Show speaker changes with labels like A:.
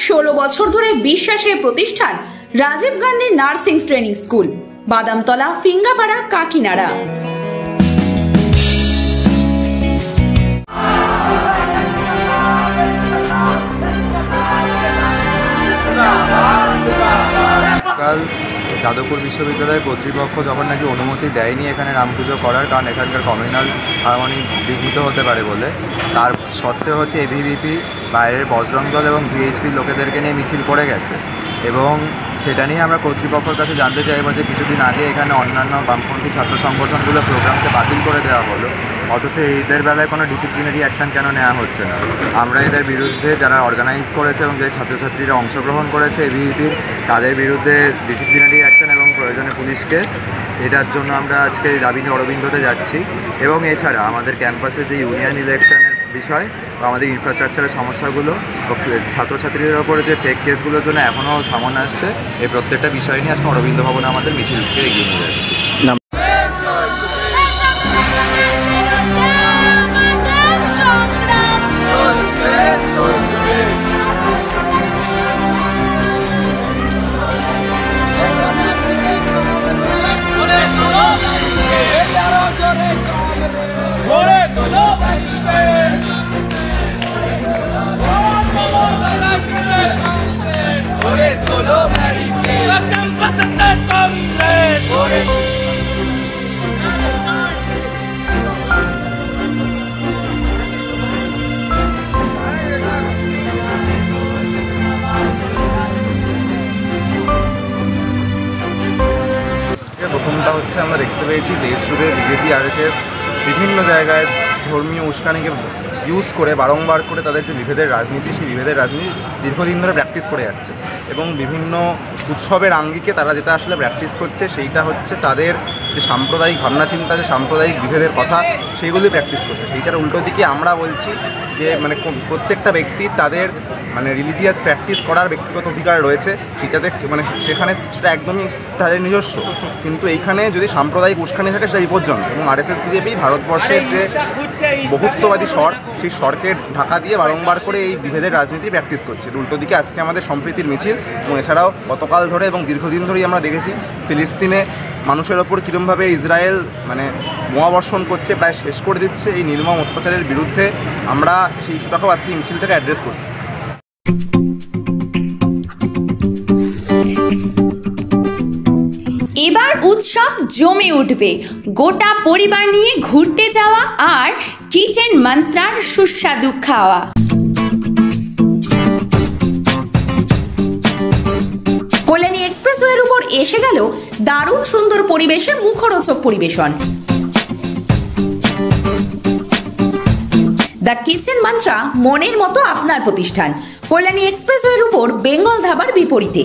A: 16 বছর ধরে বিশ্বাসের প্রতিষ্ঠান Rajiv Gandhi nursing training school, Badamtala, Phingapara, Kakinara.
B: কাল যাদবপুর বিশ্ববিদ্যালয়ের কর্তৃপক্ষ যখন নাকি অনুমতি দেয়নি এখানে রাম পুজো করার, কারণ এখানকার কমিউনাল হারমোনি বিঘ্নিত হতে পারে বলে, তার সত্ত্বেও হচ্ছে এবিভিপি বাইরের বজরং দল এবং ভিএইচপি লোকেদেরকে নিয়ে মিছিল করে গেছে। এবং সেটা নিয়ে আমরা কর্তৃপক্ষের কাছে জানতে চাইব যে কিছুদিন আগে এখানে অন্যান্য বামপন্থী ছাত্র সংগঠনগুলো প্রোগ্রামকে বাতিল করে দেওয়া হলো, অথচ এদের বেলায় কোনো ডিসিপ্লিনারি অ্যাকশান কেন নেওয়া হচ্ছে না। আমরা এদের বিরুদ্ধে যারা অর্গানাইজ করেছে এবং যে ছাত্রছাত্রীরা অংশগ্রহণ করেছে এবিভিপির, তাদের বিরুদ্ধে ডিসিপ্লিনারি অ্যাকশান এবং প্রয়োজনে পুলিশ কেস, এটার জন্য আমরা আজকে দাবি নিয়ে অরবিন্দতে যাচ্ছি। এবং এছাড়া আমাদের ক্যাম্পাসে যে ইউনিয়ন ইলেকশনের বিষয় বা আমাদের ইনফ্রাস্ট্রাকচারের সমস্যাগুলো, ছাত্রছাত্রীদের ওপরে যে ফেক কেসগুলোর জন্য এখনও সামনে আসছে, এই প্রত্যেকটা বিষয় নিয়ে আজকে অরবিন্দ ভবনে আমাদের মিছিলকে এগিয়ে নিয়ে যাচ্ছি। প্রথমটা হচ্ছে আমরা দেখতে পেয়েছি দেশ জুড়ে বিজেপি আরএসএস বিভিন্ন জায়গায় ধর্মীয় উস্কানিকে ইউজ করে বারংবার করে তাদের যে বিভেদের রাজনীতি, সেই বিভেদের রাজনীতি দীর্ঘদিন ধরে প্র্যাকটিস করে যাচ্ছে। এবং বিভিন্ন উৎসবের আঙ্গিকে তারা যেটা আসলে প্র্যাকটিস করছে সেইটা হচ্ছে তাদের যে সাম্প্রদায়িক ভাবনা চিন্তা, যে সাম্প্রদায়িক বিভেদের কথা, সেইগুলি প্র্যাকটিস করছে। সেইটার উল্টো দিকে আমরা বলছি যে প্রত্যেকটা ব্যক্তি তাদের রিলিজিয়াস প্র্যাকটিস করার ব্যক্তিগত অধিকার রয়েছে, সেটাতে সেখানে সেটা একদমই তাদের নিজস্ব। কিন্তু এইখানে যদি সাম্প্রদায়িক উস্কানি থাকে সেটা বিপজ্জনক। এবং আরএসএস বিজেপি ভারতবর্ষের যে বহুত্ববাদী স্বর, সেই স্বরকে ঢাকা দিয়ে বারংবার করে এই বিভেদের রাজনীতি প্র্যাকটিস করছে। উল্টো দিকে আজকে আমাদের সম্প্রীতির মিছিল, এবং এছাড়াও গতকাল ধরে এবং দীর্ঘদিন ধরেই আমরা দেখেছি ফিলিস্তিনে মানুষের ওপর কীরকমভাবে ইসরায়েল বোমাবর্ষণ করছে, প্রায় শেষ করে দিচ্ছে। এই নির্মম অত্যাচারের বিরুদ্ধে আমরা সেই ইস্যুটাকেও আজকে মিছিল থেকে অ্যাড্রেস করছি।
C: এবার উৎসব জমে উঠবে, গোটা পরিবার নিয়ে ঘুরতে যাওয়া আর কিচেন মন্ত্রার সুস্বাদু খাওয়া।
A: কল্যাণী এক্সপ্রেসওয়ের উপর এসে গেল দারুণ সুন্দর পরিবেশে মুখরোচক পরিবেশন। দ্য কিচেন মন্ত্রা মনের মতো আপনার প্রতিষ্ঠান, কল্যাণী এক্সপ্রেসওয়ের উপর বেঙ্গল ধাবার বিপরীতে।